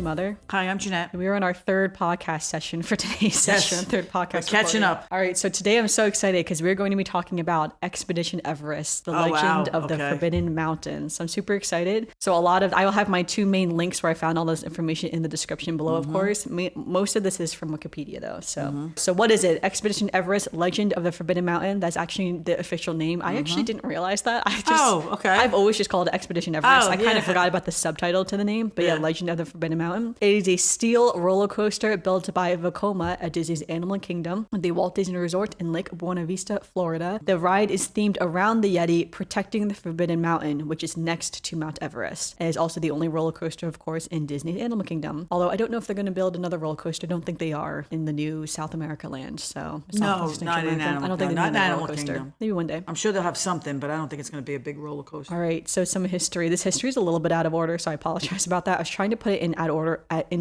Mother. Hi, I'm Jeanette. We are on our third podcast session for today's session. Third podcast. We're catching up. All right, so today I'm so excited because we're going to be talking about Expedition Everest, the legend of the Forbidden Mountains. So I'm super excited. So I will have my two main links where I found all this information in the description below, of course. Most of this is from Wikipedia, though. So what is it? Expedition Everest, Legend of the Forbidden Mountain. That's actually the official name. I actually didn't realize that. I've always just called it Expedition Everest. I kind of forgot about the subtitle to the name, but Legend of the Forbidden Mountain. It is a steel roller coaster built by Vekoma at Disney's Animal Kingdom, the Walt Disney Resort in Lake Buena Vista, Florida. The ride is themed around the Yeti, protecting the Forbidden Mountain, which is next to Mount Everest. It is also the only roller coaster, of course, in Disney's Animal Kingdom. Although I don't know if they're going to build another roller coaster. I don't think they are in the new South America land. So not in Animal. I don't think not in Animal Kingdom. Coaster. Maybe one day. I'm sure they'll have something, but I don't think it's going to be a big roller coaster. All right. So some history. This history is a little bit out of order, so I apologize about that. I was trying to put it in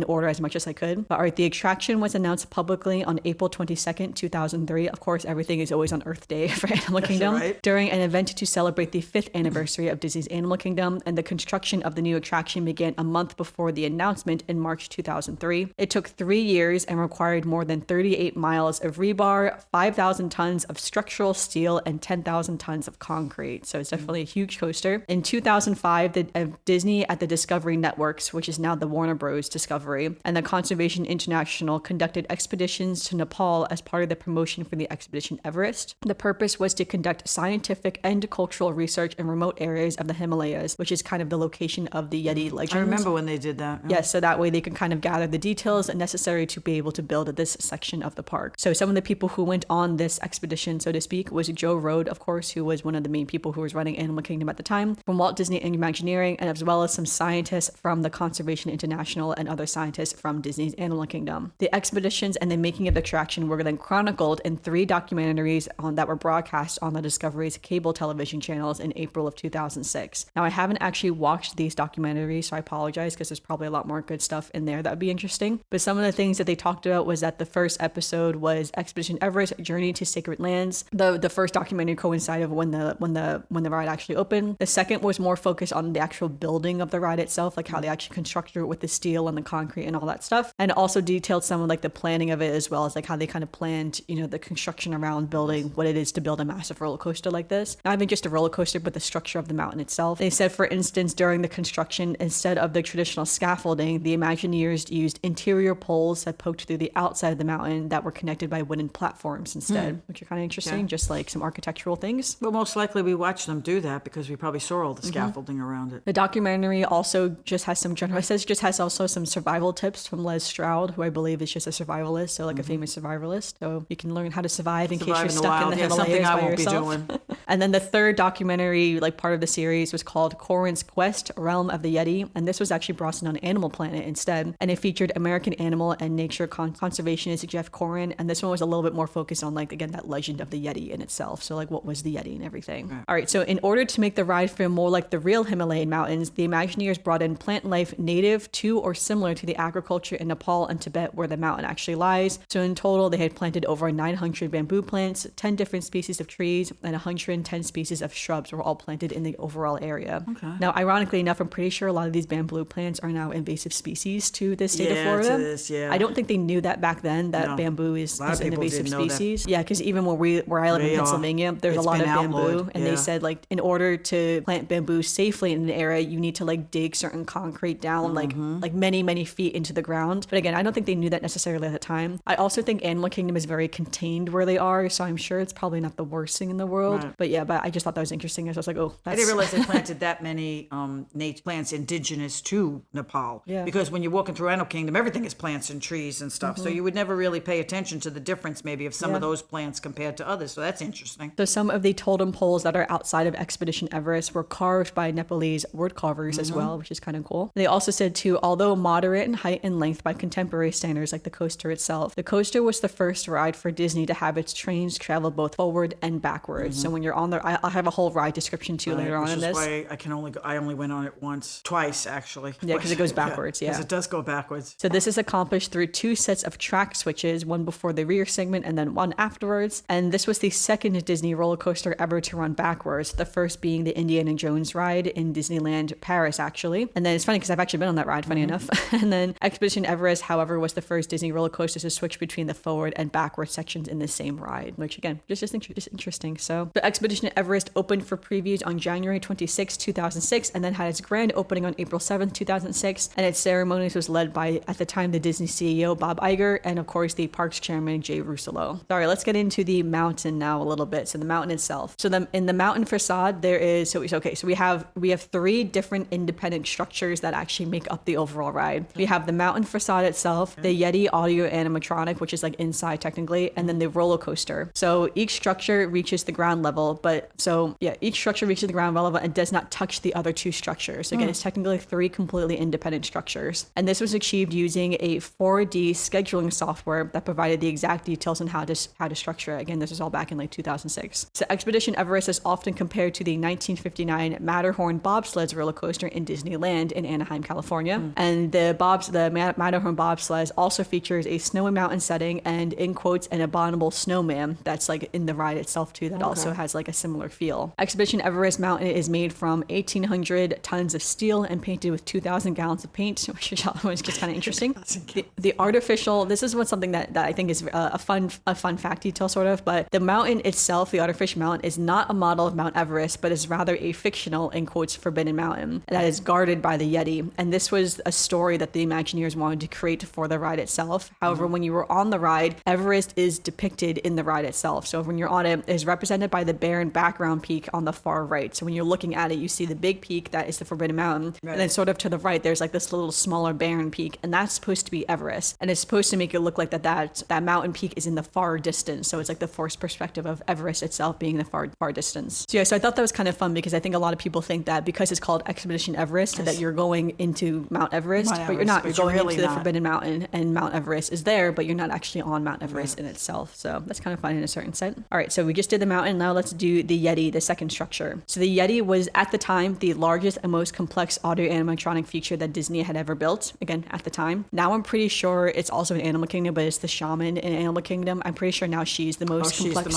order as much as I could. But all right, the attraction was announced publicly on April 22nd, 2003. Of course, everything is always on Earth Day for Animal Kingdom. Right. During an event to celebrate the 5th anniversary of Disney's Animal Kingdom, and the construction of the new attraction began a month before the announcement in March 2003. It took 3 years and required more than 38 miles of rebar, 5,000 tons of structural steel, and 10,000 tons of concrete. So it's definitely a huge coaster. In 2005, Disney at the Discovery Networks, which is now the Warner Bros. Discovery, and the Conservation International conducted expeditions to Nepal as part of the promotion for the Expedition Everest. The purpose was to conduct scientific and cultural research in remote areas of the Himalayas, which is kind of the location of the Yeti legend. I remember when they did that. Yes, so that way they can kind of gather the details necessary to be able to build this section of the park. So some of the people who went on this expedition, so to speak, was Joe Rohde, of course, who was one of the main people who was running Animal Kingdom at the time, from Walt Disney Imagineering, and as well as some scientists from the Conservation International and other scientists from Disney's Animal Kingdom. The expeditions and the making of the attraction were then chronicled in 3 documentaries that were broadcast on the Discovery's cable television channels in April of 2006. Now, I haven't actually watched these documentaries, so I apologize because there's probably a lot more good stuff in there that would be interesting. But some of the things that they talked about was that the first episode was Expedition Everest, Journey to Sacred Lands. The first documentary coincided with when the ride actually opened. The second was more focused on the actual building of the ride itself, like how they actually constructed it with the steel and the concrete and all that stuff, and also detailed some of like the planning of it, as well as like how they kind of planned, the construction around building what it is to build a massive roller coaster like this. Not even just a roller coaster, but the structure of the mountain itself. They said, for instance, during the construction, instead of the traditional scaffolding, the Imagineers used interior poles that poked through the outside of the mountain that were connected by wooden platforms instead, which are kind of interesting, just like some architectural things. Well, most likely we watched them do that because we probably saw all the scaffolding around it. The documentary also just has some general, it says just has also some survival tips from Les Stroud, who I believe is just a survivalist, so like a famous survivalist. So you can learn how to survive in case you're stuck in the Himalayas by yourself. And then the third documentary, like part of the series, was called Corin's Quest, Realm of the Yeti. And this was actually brought on Animal Planet instead. And it featured American animal and nature conservationist Jeff Corin. And this one was a little bit more focused on, like, again, that legend of the Yeti in itself. So like, what was the Yeti and everything. Right. All right. So in order to make the ride feel more like the real Himalayan mountains, the Imagineers brought in plant life native to or similar to the agriculture in Nepal and Tibet where the mountain actually lies. So in total, they had planted over 900 bamboo plants, 10 different species of trees, and 110 species of shrubs were all planted in the overall area. Okay. Now, ironically enough, I'm pretty sure a lot of these bamboo plants are now invasive species to the state of Florida. I don't think they knew that back then, that bamboo is an invasive species. Yeah, because even where I live in Pennsylvania, there's a lot of bamboo, and they said, like, in order to plant bamboo safely in an area, you need to like dig certain concrete down like many feet into the ground. But again, I don't think they knew that necessarily at the time. I also think Animal Kingdom is very contained where they are, so I'm sure it's probably not the worst thing in the world. Right. But I just thought that was interesting. I was like, oh, that's... I didn't realize they planted that many plants indigenous to Nepal. Yeah. Because when you're walking through Animal Kingdom, everything is plants and trees and stuff. So you would never really pay attention to the difference maybe of some of those plants compared to others. So that's interesting. So some of the totem poles that are outside of Expedition Everest were carved by Nepalese wood carvers as well, which is kind of cool. They also said too, although moderate in height and length by contemporary standards like the coaster itself, the coaster was the first ride for Disney to have its trains travel both forward and backwards. So when you're on there, I'll have a whole ride description too later on in this. Why I only went on it twice actually. Yeah, because it goes backwards. Yeah, because it does go backwards. So this is accomplished through 2 sets of track switches, one before the rear segment and then one afterwards. And this was the second Disney roller coaster ever to run backwards. The first being the Indiana Jones ride in Disneyland Paris, actually. And then it's funny because I've actually been on that ride, funny enough. enough. And then Expedition Everest, however, was the first Disney roller coaster to switch between the forward and backward sections in the same ride, which again, just interesting. So the Expedition Everest opened for previews on January 26, 2006, and then had its grand opening on April 7th, 2006. And its ceremonies was led by, at the time, the Disney CEO, Bob Iger, and of course, the parks chairman, Jay Russolo. Sorry, let's get into the mountain now a little bit. So the mountain itself. So in the mountain facade, there is, so we have 3 different independent structures that actually make up the overall ride. We have the mountain facade itself, the Yeti audio animatronic, which is like inside technically, and then the roller coaster. So each structure reaches the ground level, each structure reaches the ground level and does not touch the other 2 structures. So again, it's technically 3 completely independent structures. And this was achieved using a 4D scheduling software that provided the exact details on how to structure it. Again, this was all back in like 2006. So Expedition Everest is often compared to the 1959 Matterhorn bobsleds roller coaster in Disneyland in Anaheim, California. And the Matterhorn bobsleds also features a snowy mountain setting and, in quotes, an abominable snowman that's like in the ride itself too, that also has like a similar feel. Expedition Everest mountain is made from 1,800 tons of steel and painted with 2,000 gallons of paint, which was just kind of interesting. The artificial, this is something that I think is a fun fact detail sort of, but the mountain itself, the artificial mountain, is not a model of Mount Everest, but is rather a fictional, in quotes, forbidden mountain that is guarded by the Yeti. And this was a story that the Imagineers wanted to create for the ride itself. However, when you were on the ride, Everest is depicted in the ride itself. So when you're on it, it's represented by the barren background peak on the far right. So when you're looking at it, you see the big peak that is the Forbidden Mountain. Right. And then sort of to the right, there's like this little smaller barren peak, and that's supposed to be Everest. And it's supposed to make it look like that mountain peak is in the far distance. So it's like the forced perspective of Everest itself being the far distance. So I thought that was kind of fun because I think a lot of people think that because it's called Expedition Everest, that you're going into Mount Everest, but you're not. You're going into the Forbidden Mountain, and Mount Everest is there, but you're not actually on Mount Everest in itself. So that's kind of fun in a certain sense. All right, so we just did the mountain. Now let's do the Yeti, the second structure. So the Yeti was at the time the largest and most complex audio animatronic feature that Disney had ever built. Again, at the time. Now I'm pretty sure it's also in Animal Kingdom, but it's the shaman in Animal Kingdom. I'm pretty sure now she's the most complex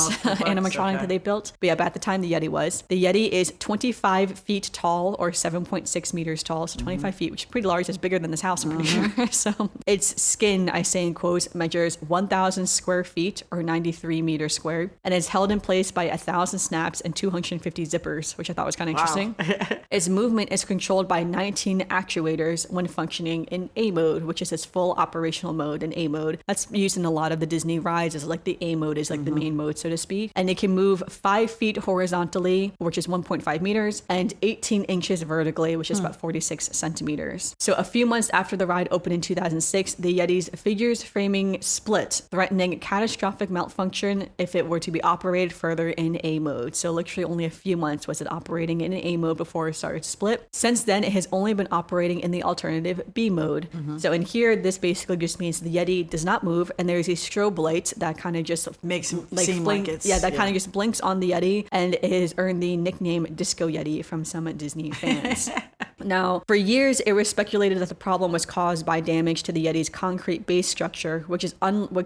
animatronic that they built. But yeah, but at the time the Yeti was. The Yeti is 25 feet tall or 7.6 meters tall. So 25 feet, which is pretty large. It's bigger than this house, I'm pretty sure. So its skin, I say in quotes, measures 1,000 square feet or 93 meters squared, and is held in place by 1,000 snaps and 250 zippers, which I thought was kind of interesting. Its movement is controlled by 19 actuators when functioning in A mode, which is its full operational mode in A mode. That's used in a lot of the Disney rides, as like the A mode is like the main mode, so to speak. And it can move 5 feet horizontally, which is 1.5 meters, and 18 inches vertically, which is about 46 centimeters. So a few months after the ride opened in 2006, the Yeti's figures framing split, threatening catastrophic malfunction if it were to be operated further in A mode. So literally only a few months was it operating in A mode before it started to split. Since then, it has only been operating in the alternative B mode. So in here, this basically just means the Yeti does not move, and there's a strobe light that kind of just makes it seem like it's... Yeah, that kind of just blinks on the Yeti, and it has earned the nickname Disco Yeti from some Disney fans. Now, for years, it was speculated that the problem was caused by damage to the Yeti's concrete base structure, which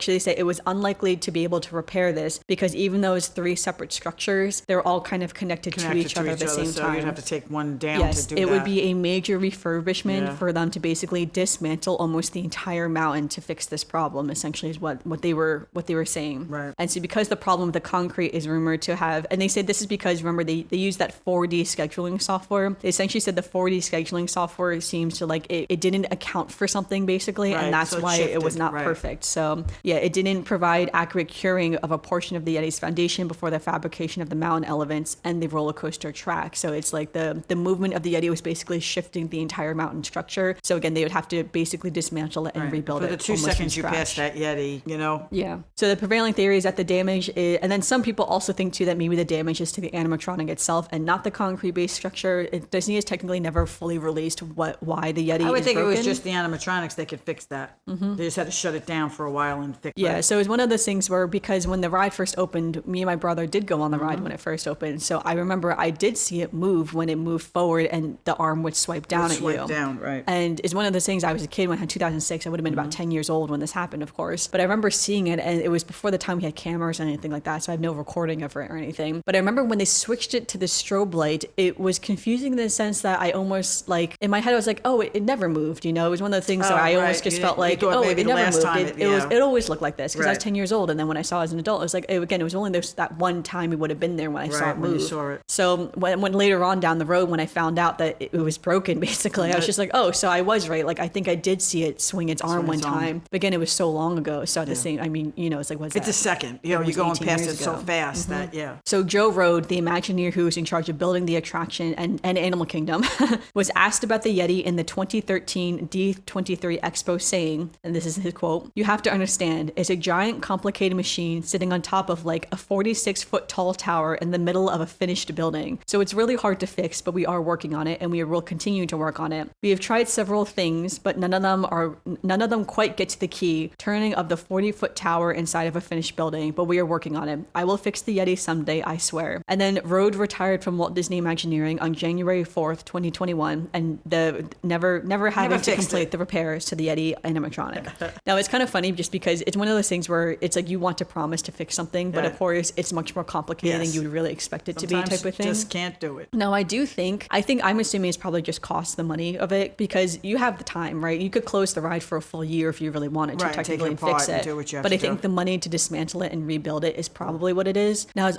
they say it was unlikely to be able to repair this because even though it's 3 separate structures, they're all kind of connected to each other at the same time. So you'd have to take one down to do that. Yes, it would be a major refurbishment for them to basically dismantle almost the entire mountain to fix this problem, essentially is what they were saying. Right. And so because the problem with the concrete is rumored to have, and they said this is because, remember, they used that 4D scheduling software. They essentially said the 4D scheduling software seems to like it didn't account for something basically, and that's why it was not perfect. So yeah, it didn't provide accurate curing of a portion of the Yeti's foundation before the fabrication of the mountain elements and the roller coaster track. So it's like the movement of the Yeti was basically shifting the entire mountain structure. So again, they would have to basically dismantle it and rebuild it. For the 2 seconds you pass that Yeti, you know? Yeah. So the prevailing theory is that the damage is, and then some people also think too that maybe the damage is to the animatronic itself and not the concrete-based structure. Disney has technically never fully released why the Yeti is broken. I would think it was just the animatronics that could fix that. They just had to shut it down for a while and fix it. Yeah, so it was one of those things where, because when the ride first opened, me and my brother did go on the ride when it first opened. So I remember I did see it move when it moved forward and the arm would swipe down at you. Swipe down, right. And it's one of those things, I was a kid when I had 2006. I would have been about 10 years old when this happened, of course. But I remember seeing it, and it was before the time we had cameras and anything like that, so I have no recording of it or anything. But I remember when they switched it to the strobe light, it was confusing in the sense that almost like, in my head, I was like, oh, it never moved. It was one of the things that I almost just felt like, oh, it never moved. It always looked like this because I was 10 years old. And then when I saw it as an adult, I was like, again, it was only that one time it would have been there when I saw it move. When you saw it. So when later on down the road, when I found out that it was broken, basically, I was just like, oh, so I was right. Like, I think I did see it swing its arm one time. But again, it was so long ago. So at the same, I mean, it's like, what's that? It's a second. You're going past it so fast that, So Joe Rohde, the Imagineer who was in charge of building the attraction and Animal Kingdom, was asked about the Yeti in the 2013 D23 Expo, saying, and this is his quote, "You have to understand, it's a giant, complicated machine sitting on top of like a 46-foot tall tower in the middle of a finished building. So it's really hard to fix, but we are working on it, and we will continue to work on it. We have tried several things, but none of them quite get to the key, turning of the 40-foot tower inside of a finished building, but we are working on it. I will fix the Yeti someday, I swear." And then Rohde retired from Walt Disney Imagineering on January 4th, 2021, and never having to complete the repairs to the Yeti animatronic. Now, it's kind of funny just because it's one of those things where it's like you want to promise to fix something, but of course it's much more complicated than you would really expect it to be, type of thing. Just can't do it. No, I think I'm assuming it's probably just cost the money of it, because you have the time, right? You could close the ride for a full year if you really wanted to technically and fix it. But I think the money to dismantle it and rebuild it is probably what it is. Now,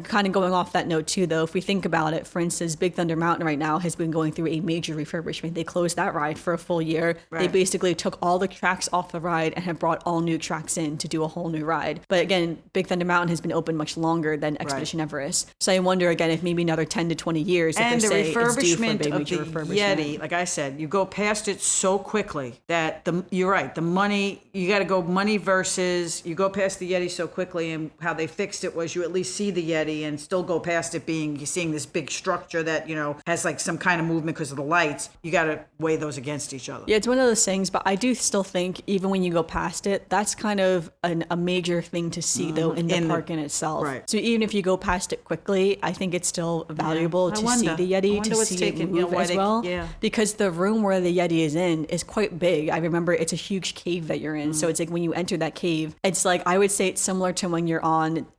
kind of going off that note too, though, if we think about it, for instance, Big Thunder Mountain right now has been going through a major refurbishment. They closed that ride for a full year. They basically took all the tracks off the ride and have brought all new tracks in to do a whole new ride. But again, Big Thunder Mountain has been open much longer than Expedition Everest. So I wonder again if maybe another 10 to 20 years, and if the they say it's due for a refurbishment major of the refurbishment. Yeti, like I said, you go past it so quickly that you're right. The money, you got to go money versus you go past the Yeti so quickly, and how they fixed it was you at least see the Yeti and still go past it you're seeing this big structure that has like some kind of movement because of the lights. You got to weigh those against each other. Yeah, it's one of those things, but I do still think even when you go past it, that's kind of a major thing to see though in the park in itself. Right. So even if you go past it quickly, I think it's still valuable to see the Yeti, to see it move as well. Yeah. Because the room where the Yeti is in is quite big. I remember it's a huge cave that you're in. So it's like when you enter that cave, it's like, I would say it's similar to when you're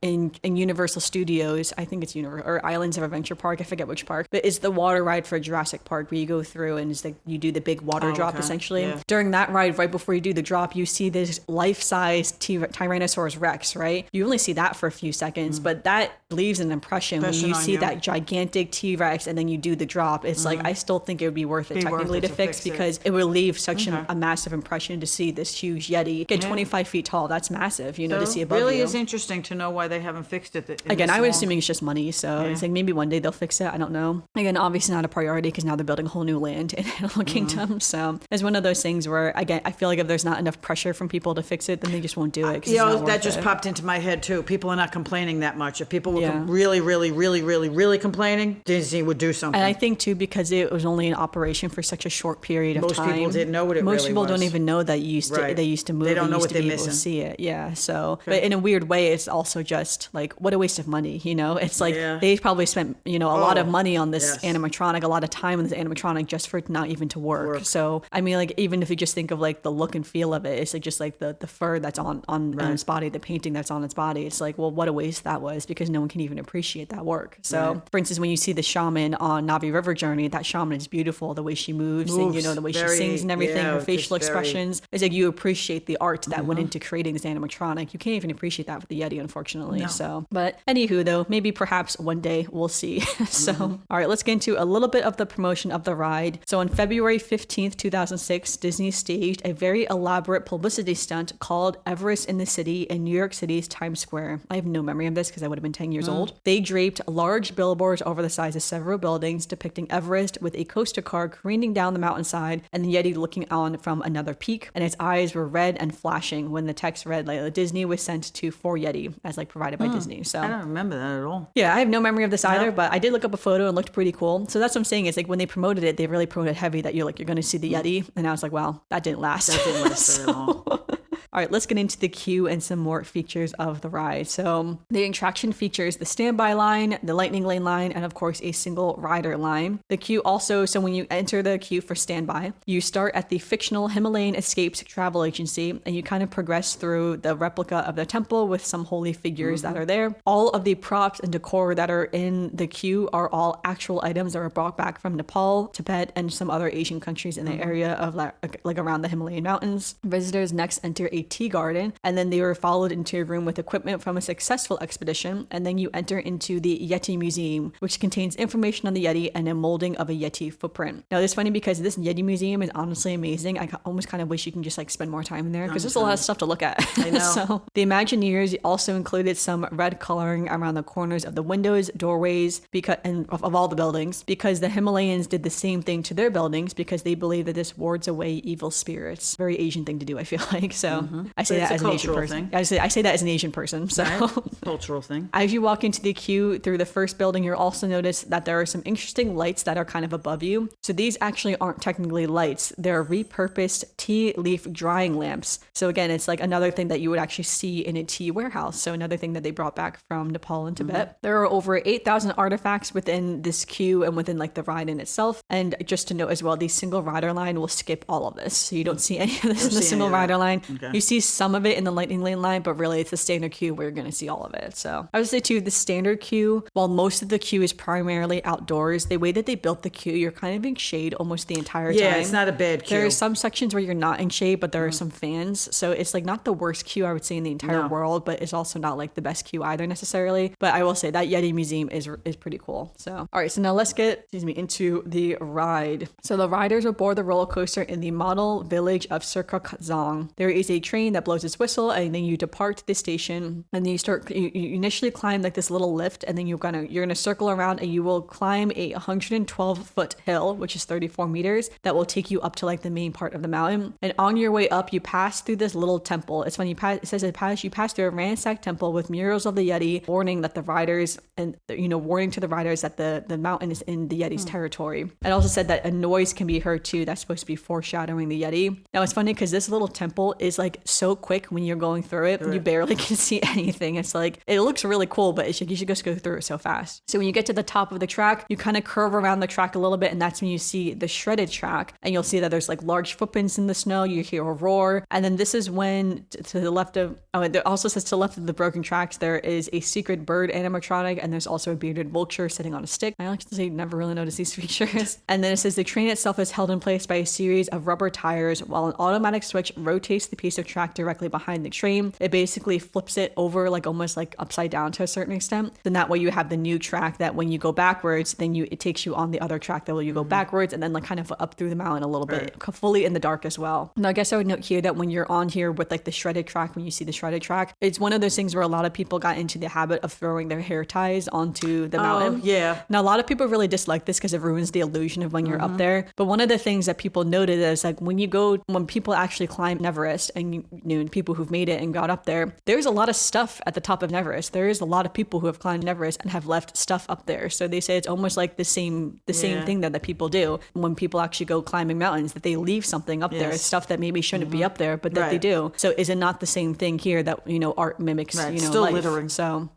in Universal Studios. I think it's or Islands of Adventure Park. I forget which park, but it's the water ride for Jurassic Park where you go through and it's like you do the big water drop essentially. Yeah. During that ride, right before you do the drop, you see this life-size Tyrannosaurus Rex, right? You only see that for a few seconds, but that leaves an impression when you see that gigantic T-Rex and then you do the drop. It's like, I still think it would be worth it technically to fix because it will leave such a massive impression to see this huge Yeti get 25 feet tall. That's massive, to see above you. It really is interesting to know why they haven't fixed it. Again, I was assuming it's just money, so it's like maybe one day they'll fix it. I don't know. Again, obviously not a priority because now they're building a whole new land in Animal Kingdom. So it's one of those things where, again, I feel like if there's not enough pressure from people to fix it, then they just won't do it. That just popped into my head too. people are not complaining that much. If people were really complaining, Disney would do something. And I think too, because it was only in operation for such a short period of time. Most people didn't know what it really was. Most people don't even know that they used to move. They don't know what they're missing. To see it. Yeah. So, but in a weird way, it's also just like, what a waste of money. It's like they probably spent a lot of money on this animatronic, a lot of time on this animatronic just for it not even to work. So I mean, like, even if you just think of like the look and feel of it, it's like just like the fur that's on its body, the painting that's on its body. It's like, well, what a waste that was, because no one can even appreciate that work. So for instance, when you see the shaman on Navi River Journey, that shaman is beautiful, the way she moves and the way she sings and everything, her facial expressions. It's like you appreciate the art that went into creating this animatronic. You can't even appreciate that with the Yeti, unfortunately. No. So, but anywho though, maybe perhaps one day we'll see. So all right, let's get into a little bit of the promotion of the ride. So on February 15th, 2006, Disney staged a very elaborate publicity stunt called Everest in the City in New York City's Times Square. I have no memory of this because I would have been 10 years old. They draped large billboards over the sides of several buildings depicting Everest with a coaster car careening down the mountainside and the Yeti looking on from another peak, and its eyes were red and flashing when the text read like Disney was sent to for Yeti as like provided by Disney. So I don't remember that at all. Yeah, I have no memory of this either, but I did look up a photo and it looked pretty cool. So that's what I'm saying, is like when they promoted it, they really promoted heavy that you're going to see the Yeti, and I was like, wow, that didn't last. That didn't last at all. All right, let's get into the queue and some more features of the ride. So the attraction features the standby line, the lightning lane line, and of course a single rider line. The queue also, so when you enter the queue for standby, you start at the fictional Himalayan Escapes travel agency and you kind of progress through the replica of the temple with some holy figures that are there. All of the props and decor that are in the queue are all actual items that were brought back from Nepal, Tibet, and some other Asian countries in the area of like around the Himalayan mountains. Visitors next enter a tea garden, and then they were followed into a room with equipment from a successful expedition, and then you enter into the Yeti Museum, which contains information on the Yeti and a molding of a Yeti footprint. Now, it's funny because this Yeti Museum is honestly amazing. I almost kind of wish you can just like spend more time in there because there's a lot of stuff to look at. I know. So the Imagineers also included some red coloring around the corners of the windows, doorways, and of all the buildings, because the Himalayans did the same thing to their buildings because they believe that this wards away evil spirits. Very Asian thing to do, I feel like. So I say that as an Asian person. I say that as an Asian person. So cultural thing. As you walk into the queue through the first building, you'll also notice that there are some interesting lights that are kind of above you. So these actually aren't technically lights. They're repurposed tea leaf drying lamps. So again, it's like another thing that you would actually see in a tea warehouse. So another thing that they brought back from Nepal and Tibet. There are over 8,000 artifacts within this queue and within like the ride in itself. And just to note as well, the single rider line will skip all of this. So you don't see any of this in the single rider line. Okay. You see some of it in the lightning lane line, but really it's the standard queue where you're going to see all of it. So I would say too, the standard queue, while most of the queue is primarily outdoors, the way that they built the queue, you're kind of in shade almost the entire time. Yeah, it's not a bad queue. There are some sections where you're not in shade, but there are some fans. So it's like not the worst queue I would say in the entire world, but it's also not like the best queue either necessarily. But I will say that Yeti Museum is pretty cool. So all right, so now let's get into the ride. So the riders aboard the roller coaster in the model village of Surkakzong. There is a train that blows its whistle, and then you depart the station, and then you initially climb like this little lift, and then you're gonna circle around, and you will climb a 112-foot hill, which is 34 meters, that will take you up to like the main part of the mountain. And on your way up, you pass through this little temple. It's when you pass through a ransacked temple with murals of the Yeti, warning that the riders and warning to the riders that the mountain is in the Yeti's territory. It also said that a noise can be heard too. That's supposed to be foreshadowing the Yeti. Now it's funny because this little temple is like so quick when you're going through it, you barely can see anything. It's like it looks really cool, but it's like you should just go through it so fast. So when you get to the top of the track, you kind of curve around the track a little bit, and that's when you see the shredded track, and you'll see that there's like large footprints in the snow. You hear a roar, and then this is when to the left of it also says to the left of the broken tracks there is a secret bird animatronic, and there's also a bearded vulture sitting on a stick. I like to say never really noticed these features. And then it says the train itself is held in place by a series of rubber tires, while an automatic switch rotates the piece of track directly behind the train. It basically flips it over like almost like upside down to a certain extent. Then that way you have the new track that when you go backwards, then it takes you on the other track that will you go backwards and then like kind of up through the mountain a little bit, fully in the dark as well. Now I guess I would note here that when you're on here with like the shredded track, when you see the shredded track, it's one of those things where a lot of people got into the habit of throwing their hair ties onto the mountain. Yeah. Now a lot of people really dislike this because it ruins the illusion of when you're up there. But one of the things that people noted is like when people actually climb Everest and people who've made it and got up there, there's a lot of stuff at the top of Everest. There is a lot of people who have climbed Everest and have left stuff up there. So they say it's almost like the same thing that people do when people actually go climbing mountains, that they leave something up there. It's stuff that maybe shouldn't be up there, but that they do. So is it not the same thing here that art mimics still life? littering. So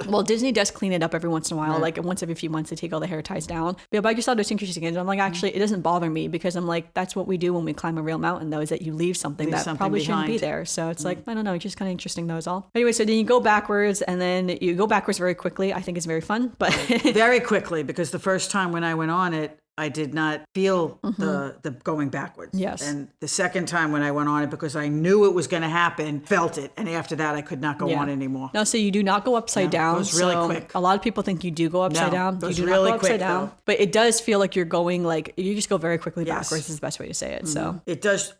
well, Disney does clean it up every once in a while, like once every few months they take all the hair ties down. But I just thought it was interesting, and I'm like, actually it doesn't bother me because I'm like, that's what we do when we climb a real mountain though, is that you leave something probably shouldn't be there. So it's like, I don't know, it's just kind of interesting though is all. Anyway, so then you go backwards, and then you go backwards very quickly. I think it's very fun, but very quickly, because the first time when I went on it, I did not feel the going backwards. Yes. And the second time when I went on it, because I knew it was going to happen, felt it. And after that, I could not go on anymore. No, so you do not go upside down. It was really quick. A lot of people think you do go upside down. It was you do really not go upside quick, down. though. But it does feel like you're going you just go very quickly backwards is the best way to say it. So it does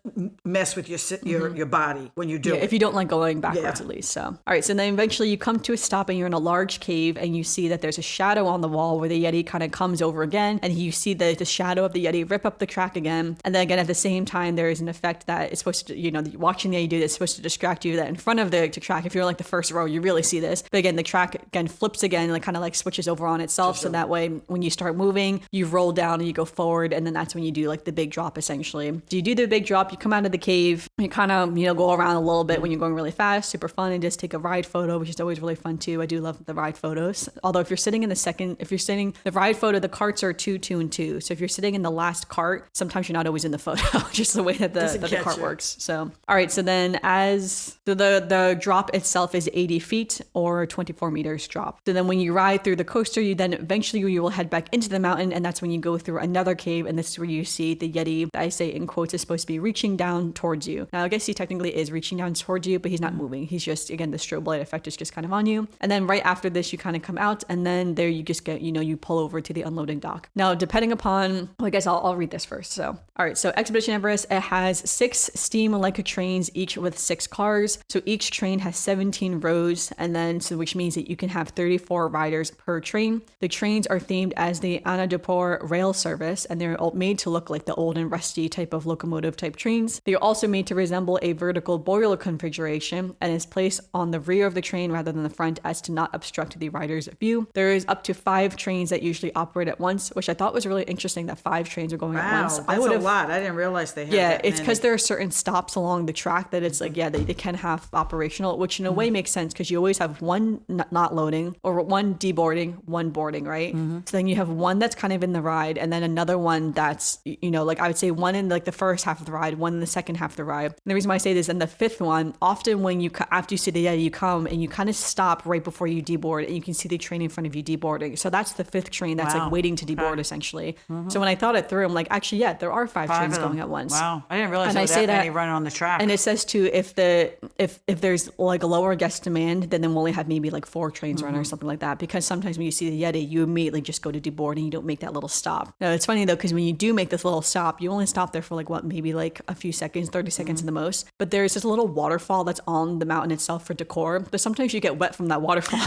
mess with your body when you do it. If you don't like going backwards at least. So all right, so then eventually you come to a stop and you're in a large cave, and you see that there's a shadow on the wall where the Yeti kind of comes over again, and you see the shadow of the Yeti rip up the track again. And then again, at the same time, there is an effect that is supposed to, watching the Yeti do this is supposed to distract you, that in front of the track, if you're like the first row, you really see this. But again, the track again flips again, and kind of like switches over on itself. So that way, when you start moving, you roll down and you go forward, and then that's when you do like the big drop essentially. So you do the big drop, you come out of the cave, You kind of, go around a little bit when you're going really fast, super fun, and just take a ride photo, which is always really fun too. I do love the ride photos. Although if you're sitting the ride photo, the carts are 2, 2, and 2. So if you're sitting in the last cart, sometimes you're not always in the photo, just the way that the cart works. So, all right. So then the drop itself is 80 feet or 24 meters drop. So then when you ride through the coaster, you will head back into the mountain, and that's when you go through another cave, and this is where you see the Yeti that I say in quotes is supposed to be reaching down towards you. Now I guess he technically is reaching down towards you, but he's not moving. He's just, again, the strobe light effect is just kind of on you. And then right after this, you kind of come out, and then there you just get, you pull over to the unloading dock. Now, depending upon, I guess I'll read this first. So, all right. So Expedition Everest, it has 6 steam electric trains, each with 6 cars. So each train has 17 rows, and then, which means that you can have 34 riders per train. The trains are themed as the Anandapur rail service, and they're made to look like the old and rusty type of locomotive type trains. They are also made to resemble a vertical boiler configuration and is placed on the rear of the train rather than the front as to not obstruct the rider's view. There is up to 5 trains that usually operate at once, which I thought was really interesting that 5 trains are going at once. That's a lot. I didn't realize they had that it's because there are certain stops along the track that it's like, they can have operational, which in a way makes sense because you always have one not loading or one deboarding, one boarding, right? So then you have one that's kind of in the ride, and then another one that's, like I would say one in like the first half of the ride, one in the second half of the ride. And the reason why I say this, and the 5th one, often when after you see the Yeti, you come and you kind of stop right before you deboard, and you can see the train in front of you deboarding. So that's the 5th train that's like waiting to deboard essentially. So when I thought it through, I'm like, actually, there are 5 trains going at once. Wow, I didn't realize there were that many running on the track. And it says too, if there's like a lower guest demand, then we'll only have maybe like 4 trains running or something like that. Because sometimes when you see the Yeti, you immediately just go to deboard and you don't make that little stop. Now it's funny though, because when you do make this little stop, you only stop there for like maybe like a few seconds, 30 seconds in the most. But there's this little waterfall that's on the mountain itself for decor. But sometimes you get wet from that waterfall,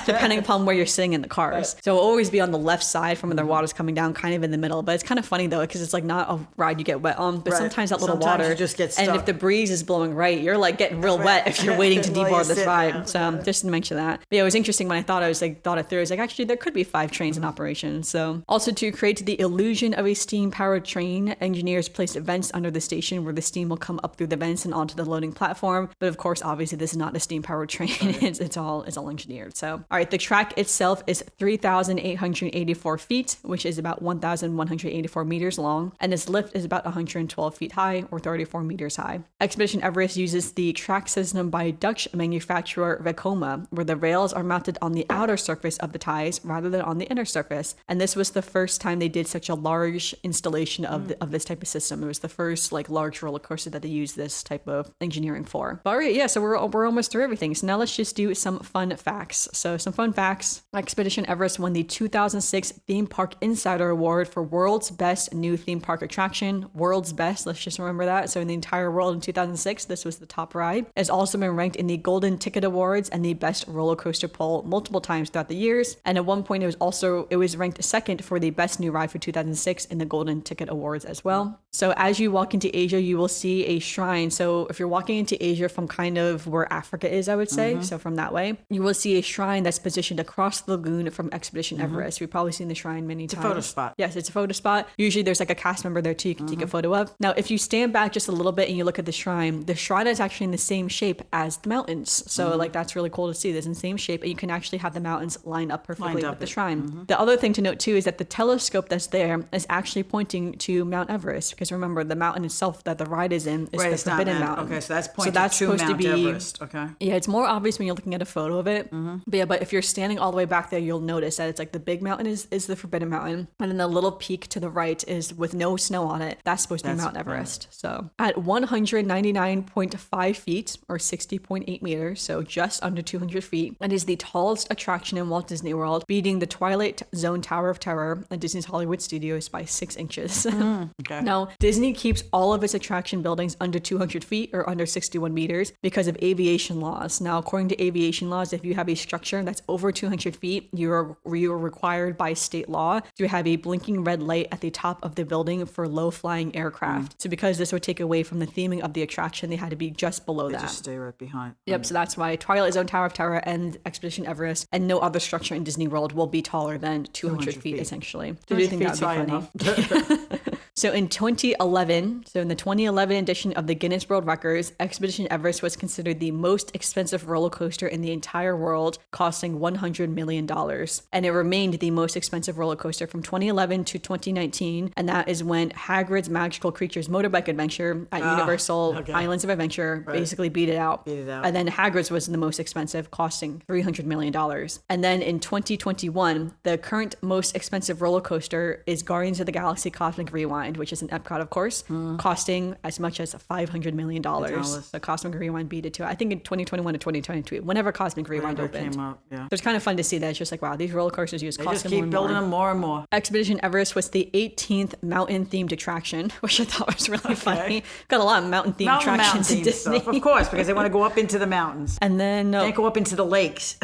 depending upon where you're sitting in the cars. So it'll always be on the left side from where the water's coming down, kind of in the middle. But it's kind of funny though, because it's like not a ride you get wet on, but sometimes that little water just gets stuck. And if the breeze is blowing right, you're like getting real wet if you're waiting to deboard this ride. So just to mention that. But yeah, it was interesting when I thought it through. I was like, actually, there could be 5 trains in operation. So also to create the illusion of a steam-powered train, engineers placed vents under the station where the steam will come up through the vents and onto the loading platform. But of course, obviously, this is not a steam-powered train. It's all engineered. So, all right, the track itself is 3,884 feet, which is about 1,184 meters long, and its lift is about 112 feet high or 34 meters high. Expedition Everest uses the track system by Dutch manufacturer Vekoma, where the rails are mounted on the outer surface of the ties rather than on the inner surface. And this was the first time they did such a large installation of this type of system. It was the first like large roller coaster that they used this type of engineering for. But all right, yeah, so we're almost through everything. So now let's just do some fun facts. So some fun facts. Expedition Everest won the 2006 Theme Park Insider Award for World's Best New Theme Park Attraction. World's Best, let's just remember that. So in the entire world in 2006, this was the top ride. It's also been ranked in the Golden Ticket Awards and the Best Roller Coaster poll multiple times throughout the years. And at one point, it was ranked second for the Best New Ride for 2006 in the Golden Ticket Awards as well. So as you walk into Asia, you will see a shrine. So if you're walking into Asia from kind of where Africa is, I would say, so from that way, you will see a shrine that's positioned across the lagoon from Expedition Everest. We've probably seen the shrine many times. It's a photo spot. Yes, it's a photo spot. Usually there's like a cast member there too you can take a photo of. Now, if you stand back just a little bit and you look at the shrine is actually in the same shape as the mountains. So like that's really cool to see this in the same shape, and you can actually have the mountains lined up perfectly with the shrine. The other thing to note too is that the telescope that's there is actually pointing to Mount Everest, because remember the mountain itself that the ride is in is the Forbidden Mountain. Okay, so that's pointing to Mount Everest. Okay. Yeah, it's more obvious when you're looking at a photo of it. But if you're standing all the way back there, you'll notice that it's like the big mountain is the Forbidden Mountain, and then the little peak to the right is with no snow on it. That's supposed to be Mount Everest. So at 199.5 feet or 60.8 meters, so just under 200 feet, it is the tallest attraction in Walt Disney World, beating the Twilight Zone Tower of Terror at Disney's Hollywood Studios by 6 inches. Okay. Now, Disney keeps all of its attraction buildings under 200 feet or under 61 meters because of aviation laws. Now, according to aviation laws, if you have a structure that's over 200 feet, you are required by state law to have a blinking red light at the top of the building for low-flying aircraft. So because this would take away from the theming of the attraction, they had to be just below that. Just stay right behind. Yep, so that's why Twilight Zone Tower of Terror and Expedition Everest and no other structure in Disney World will be taller than 200 feet, essentially. So do you think that would be funny? So in 2011, so in the 2011 edition of the Guinness World Records, Expedition Everest was considered the most expensive roller coaster in the entire world, costing $100 million. And it remained the most expensive roller coaster from 2011 to 2019. And that is when Hagrid's Magical Creatures Motorbike Adventure at Universal Islands of Adventure basically beat it out. And then Hagrid's was the most expensive, costing $300 million. And then in 2021, the current most expensive roller coaster is Guardians of the Galaxy Cosmic Rewind, which is in Epcot, of course, costing as much as $500 million. So Cosmic Rewind beat it to, I think, in 2021 to 2022, whenever Cosmic Rewind opened. Came up, So it's kind of fun to see that. It's just like, wow, these roller coasters just cost keep building them more and more. Expedition Everest was the 18th mountain-themed attraction, which I thought was really funny. Got a lot of mountain-themed attractions in Disney. Stuff, of course, because they want to go up into the mountains. And then... Can't go up into the lakes.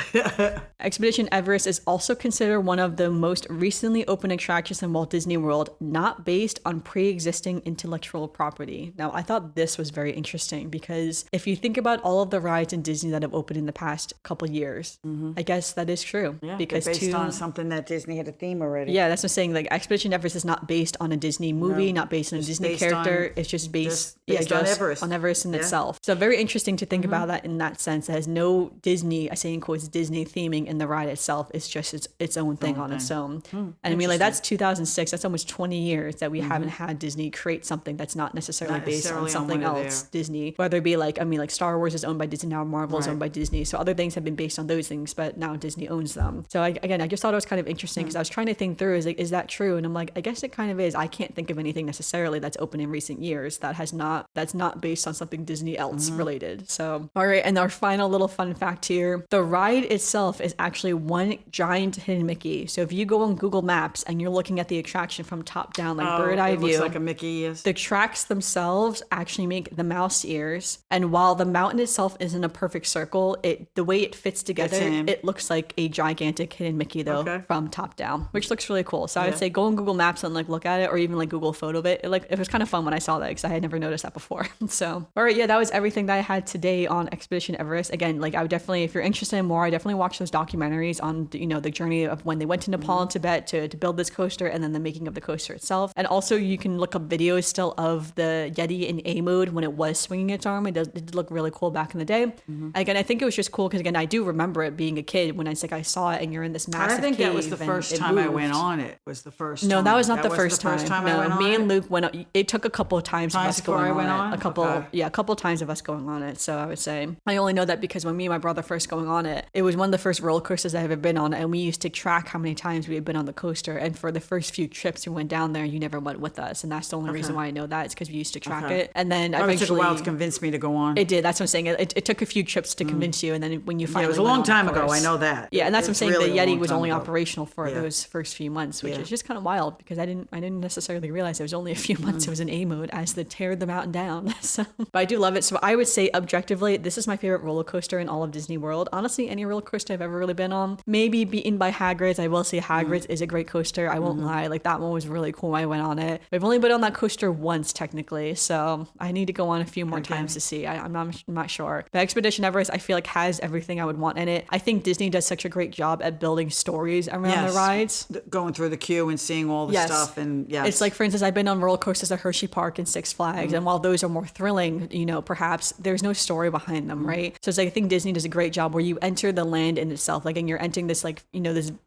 Expedition Everest is also considered one of the most recently opened attractions in Walt Disney World, not based on pre-existing intellectual property. Now, I thought this was very interesting because if you think about all of the rides in Disney that have opened in the past couple years, I guess that is true. Yeah, because based on something that Disney had a theme already. Yeah, that's what I'm saying. Like, Expedition Everest is not based on a Disney movie, not based on a Disney character. It's just based on Everest. On Everest in itself. So very interesting to think about that in that sense. It has no Disney, I say in quotes, Disney theming in the ride itself. It's just its own thing on its own. And I mean, like, that's 2006. That's almost 20 years that we haven't had Disney create something that's not necessarily based on something else Disney. Whether it be like, I mean, like Star Wars is owned by Disney now, Marvel is owned by Disney. So other things have been based on those things, but now Disney owns them. So I just thought it was kind of interesting because I was trying to think through, is that true? And I'm like, I guess it kind of is. I can't think of anything necessarily that's open in recent years that's not based on something Disney else related. So, all right. And our final little fun fact here, the ride itself is actually one giant hidden Mickey. So if you go on Google Maps and you're looking at the attraction from top down, like bird eye view, looks like a Mickey, yes. The tracks themselves actually make the mouse ears. And while the mountain itself isn't a perfect circle, the way it fits together, it looks like a gigantic hidden Mickey though from top down, which looks really cool. So I would say go on Google Maps and like look at it, or even like Google photo of it. It was kind of fun when I saw that because I had never noticed that before. So, all right, yeah, that was everything that I had today on Expedition Everest. Again, like I would definitely, if you're interested in more, I definitely watch those documentaries on the journey of when they went to Nepal and Tibet to build this coaster, and then the making of the coaster itself. And also you can look up videos still of the Yeti in A mode when it was swinging its arm. It did look really cool back in the day. Again, I think it was just cool because again, I do remember it being a kid when I saw it, and you're in this massive cave. I think that was the first time I went on it. Was the first time. No, that was not the first time. No, me and Luke went on. It took a couple of times of us going on it. A couple of times of us going on it. So I would say I only know that because when me and my brother first going on it, it was one of the first roller coasters I've ever been on, and we used to track how many times we had been on the coaster. And for the first few trips we went down there, you never went with us, and that's the only reason why I know that. It's because we used to track it. And then eventually, it took a while to convince me to go on. It did. That's what I'm saying. It took a few trips to convince you, and then when you finally it was a long time ago. I know that. Yeah, and that's what I'm saying. Really the Yeti was only operational for those first few months, which is just kind of wild because I didn't necessarily realize it was only a few months. It was in A mode as they teared the mountain down. So, but I do love it. So I would say objectively, this is my favorite roller coaster in all of Disney World. Honestly, any roller coaster I've ever really been on, maybe beaten by Hagrid's. I will say Hagrid's is a great coaster. I won't lie. Like that one was really cool when I went on it. I've only been on that coaster once technically, so I need to go on a few more times to see. I'm not sure. But Expedition Everest, I feel like has everything I would want in it. I think Disney does such a great job at building stories around the rides. Going through the queue and seeing all the stuff, and it's like, for instance, I've been on roller coasters at Hershey Park and Six Flags, and while those are more thrilling, perhaps there's no story behind them, right? So it's like I think Disney does a great job where you enter the land in itself, like, and you're entering this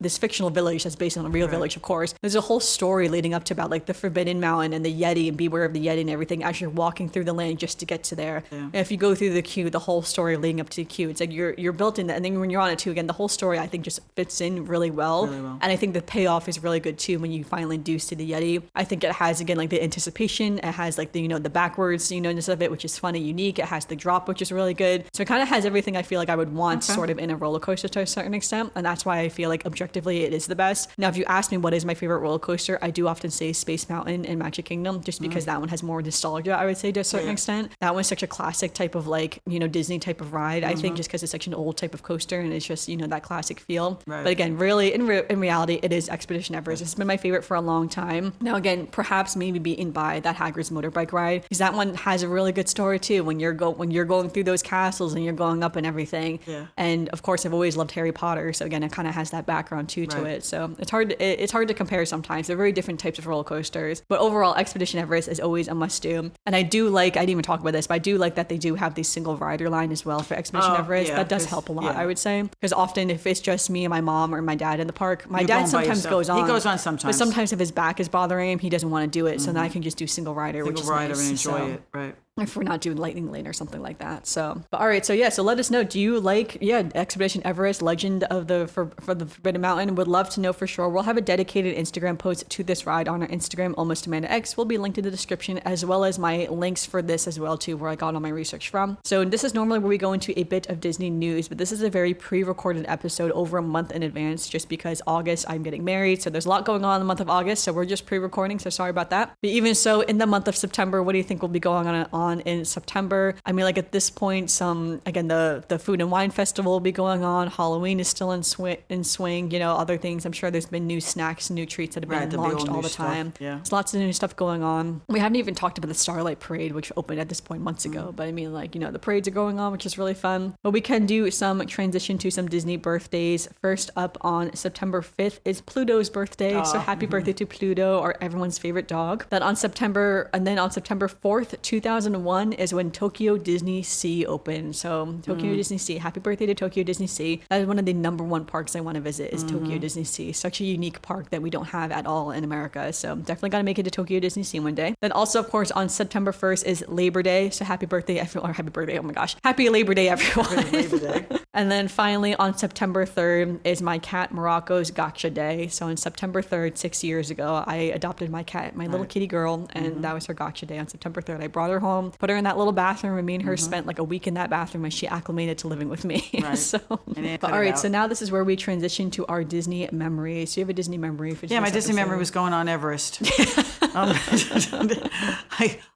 this fictional village that's based on a real village, of course. There's a whole story leading up to about like the Forbidden Mountain and the Yeti and beware of the Yeti and everything as you're walking through the land just to get to there. And if you go through the queue, the whole story leading up to the queue, it's like you're built in that, and then when you're on it too, again, the whole story I think just fits in really well. And I think the payoff is really good too when you finally do see the Yeti. I think it has again like the anticipation. It has like the the backwards of it, which is fun and unique. It has the drop, which is really good. So it kind of has everything I feel like I would want sort of in a roller coaster to a certain extent, and that's why I feel like objectively it is the best. Now, if you ask me what is my favorite roller coaster, I do often say Space Mountain and Magic Kingdom, just because that one has more nostalgia, I would say, to a certain extent. That one's such a classic type of like Disney type of ride. I think just because it's such an old type of coaster and it's just that classic feel. But again, really in reality, it is Expedition Everest. It's been my favorite for a long time. Now again, perhaps maybe beaten by that Hagrid's motorbike ride, because that one has a really good story too. When you're going through those castles and you're going up and everything. And of course, I've always loved Harry Potter, so again, it kind of has that background too to it. So it's hard to compare sometimes. They're very different types of roller coasters. years. But overall, Expedition Everest is always a must do. And I do like, I didn't even talk about this, but I do like that they do have the single rider line as well for Expedition Everest. That does help a lot, I would say. Because often if it's just me and my mom or my dad in the park, my dad sometimes goes on. He goes on sometimes. But sometimes if his back is bothering him, he doesn't want to do it. So then I can just do single rider, which is nice. And enjoy it, right. If we're not doing Lightning Lane or something like that. So, but all right. So yeah, so let us know. Do you like, Expedition Everest, Legend of the, for the Forbidden Mountain? Would love to know for sure. We'll have a dedicated Instagram post to this ride on our Instagram, Almost Amanda X. Will be linked in the description, as well as my links for this as well too, where I got all my research from. So this is normally where we go into a bit of Disney news, but this is a very pre-recorded episode over a month in advance, just because August, I'm getting married. So there's a lot going on in the month of August. So we're just pre-recording. So sorry about that. But even so, in the month of September, what do you think will be going on in September? I mean, like at this point, the Food and Wine Festival will be going on. Halloween is still in swing, other things. I'm sure there's been new snacks, new treats that have been launched all the time. Yeah. There's lots of new stuff going on. We haven't even talked about the Starlight Parade, which opened at this point months ago. But I mean, the parades are going on, which is really fun. But we can do some transition to some Disney birthdays. First up on September 5th is Pluto's birthday. So happy birthday to Pluto, or everyone's favorite dog. Then on September 4th, 2001 is when Tokyo Disney Sea opened. So Tokyo Disney Sea, happy birthday to Tokyo Disney Sea. That is one of the number one parks I want to visit is Tokyo Disney Sea. Such a unique park that we don't have at all in America. So definitely got to make it to Tokyo Disney Sea one day. Then also, of course, on September 1st is Labor Day. So happy birthday, oh my gosh. Happy Labor Day, everyone. Happy Labor Day. And then finally on September 3rd is my cat Morocco's Gotcha Day. So on September 3rd, 6 years ago, I adopted my cat, my little kitty girl, and that was her Gotcha Day on September 3rd. I brought her home, put her in that little bathroom, and me and her spent like a week in that bathroom as she acclimated to living with me. Right. So, but all right, so now this is where we transition to our Disney memories. So you have a Disney memory for my Disney memory was going on Everest.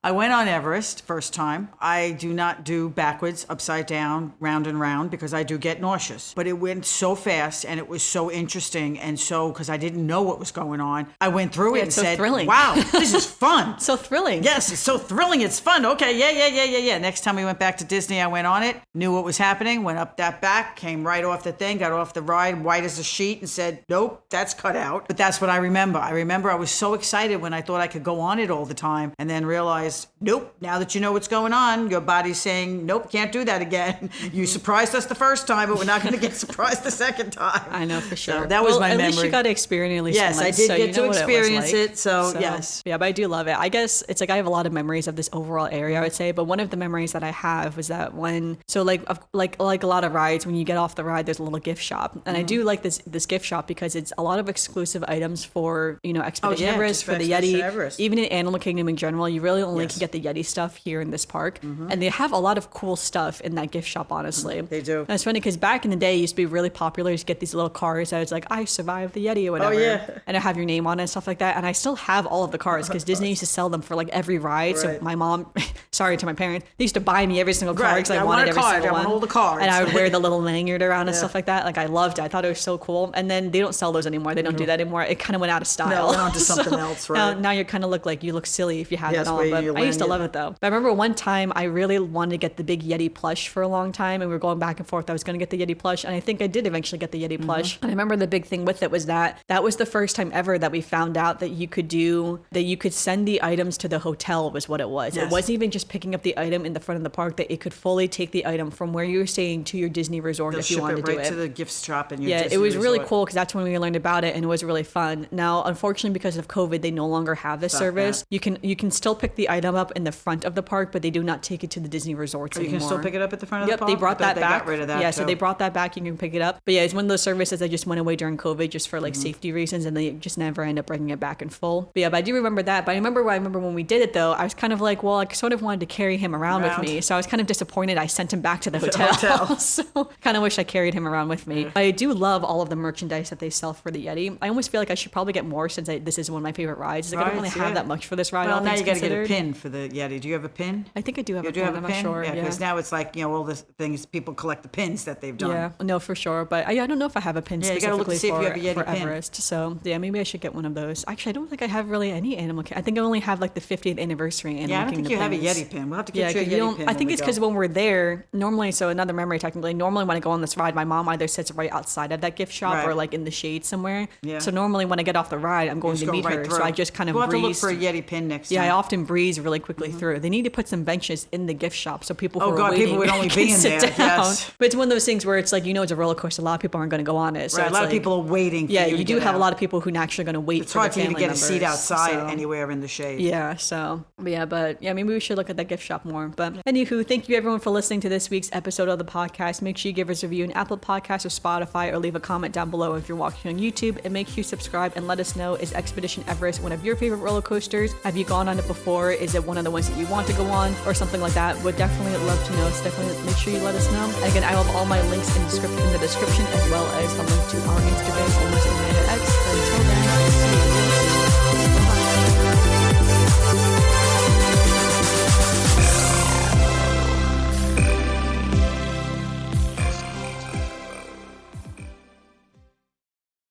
I went on Everest first time. I do not do backwards, upside down, round and round, because I do get nauseous. But it went so fast and it was so interesting, and so because I didn't know what was going on, I went through it and said, thrilling. "Wow, this is fun." So thrilling. Yes, it's so thrilling. It's fun. Okay, yeah. Next time we went back to Disney, I went on it, knew what was happening, went up that back, came right off the thing, got off the ride, white as a sheet, and said, "Nope, that's cut out." But that's what I remember. I remember I was so excited when I thought I could go on it all the time, and then realized, nope, now that you know what's going on, your body's saying, nope, can't do that again. You surprised us the first time, but we're not going to get surprised the second time. I know for sure. So that was my memory. At least you got to experience at least yes, once, I did so get to experience it. So yes. Yeah, but I do love it. I guess it's like I have a lot of memories of this overall area, I would say, but one of the memories that I have was that like a lot of rides, when you get off the ride, there's a little gift shop. And I do like this gift shop because it's a lot of exclusive items for, Expedition Everest, for the Yeti. Everest. Even in Animal Kingdom in general, you really only can get the Yeti stuff here in this park. And they have a lot of cool stuff in that gift shop, honestly. They do. And it's funny because back in the day, it used to be really popular to get these little cars that was like, I survived the Yeti or whatever. Oh, yeah. And I have your name on it and stuff like that. And I still have all of the cars because Disney used to sell them for like every ride. Right. So my mom, sorry to my parents, they used to buy me every single car because I wanted every single one. I want all the cars. And I would wear the little lanyard around and stuff like that. Like I loved it. I thought it was so cool. And then they don't sell those anymore. They don't do that anymore. It kind of went out of style. No, it went on to something else, right? Now you kind of look like you look silly if you have it on. But I used to love it though. But I remember one time I really wanted to get the big Yeti plush for a long time, and we were going back and forth. I was going to get the Yeti plush, and I think I did eventually get the Yeti plush. And I remember the big thing with it was that was the first time ever that we found out that you could send the items to the hotel was what it was. Yes. It wasn't even just picking up the item in the front of the park, that it could fully take the item from where you were staying to your Disney resort if you wanted to do it. Right to the gift shop in your Disney it was really resort. cool because that's when we learned about it, and it was really fun. Now, unfortunately, because of COVID, they no longer have this service. You can still pick the item up in the front of the park, but they do not take it to the Disney resorts anymore. You can still pick it up at the front of the park? Yep, they brought that back. Got rid of that, so they brought that back. You can pick it up. But yeah, it's one of those services that just went away during COVID just for like safety reasons, and they just never end up bringing it back in full. But yeah, but I do remember that. But I remember when we did it though, I was kind of like, well, I sort of wanted to carry him around with me. So I was kind of disappointed I sent him back to the hotel. So kind of wish I carried him around with me. I do love all of the merchandise that they sell for the Yeti. I almost feel like I should probably get more since this is one of my favorite rides. Like I don't really have that much for this ride. Well, now you got to get a pin for the Yeti. Do you have a pin? I think I do have a pin. I'm not sure. Yeah, because now it's like, all the things, people collect the pins that they've done. Yeah, no, for sure. But I don't know if I have a pin specifically you got to look to see if you have a Yeti for pin. Everest. So yeah, maybe I should get one of those. Actually, I don't think I have really any Animal Kingdom. I think I only have like the 50th anniversary Animal Kingdom. I don't think you have a Yeti Yeti pin. We'll have to get you a Yeti pin. I think it's because when we're there, normally, so another memory technically, normally when I go on this ride, my mom either sits right outside of that gift shop or like in the shade somewhere. Yeah. So normally when I get off the ride, I'm going to meet her. So I just kind of breeze. We'll have to look for a Yeti pin next time. Yeah, I often breeze really quickly through. They need to put some benches in the gift shop so people who are waiting people would only can be in sit there. down. Yes. But it's one of those things where it's like, it's a roller coaster. A lot of people aren't going to go on it. So right, a lot of people are waiting for you do have a lot of people who are actually going to wait for the family members. It's hard for you to get a seat outside anywhere in the shade. Yeah, so, maybe we should look at that gift shop more. But anywho, thank you everyone for listening to this week's episode of the podcast. Make sure you give us a review on Apple Podcasts or Spotify, or leave a comment down below if you're watching on YouTube. And make sure you subscribe and let us know, is Expedition Everest one of your favorite roller coasters? Have you gone on it before? Is it one of the ones that you want to go on, or something like that? Would definitely love to know. So definitely make sure you let us know. And again, I have all my links in the description, as well as a link to our Instagram, almost Amanda X. Until then, see you.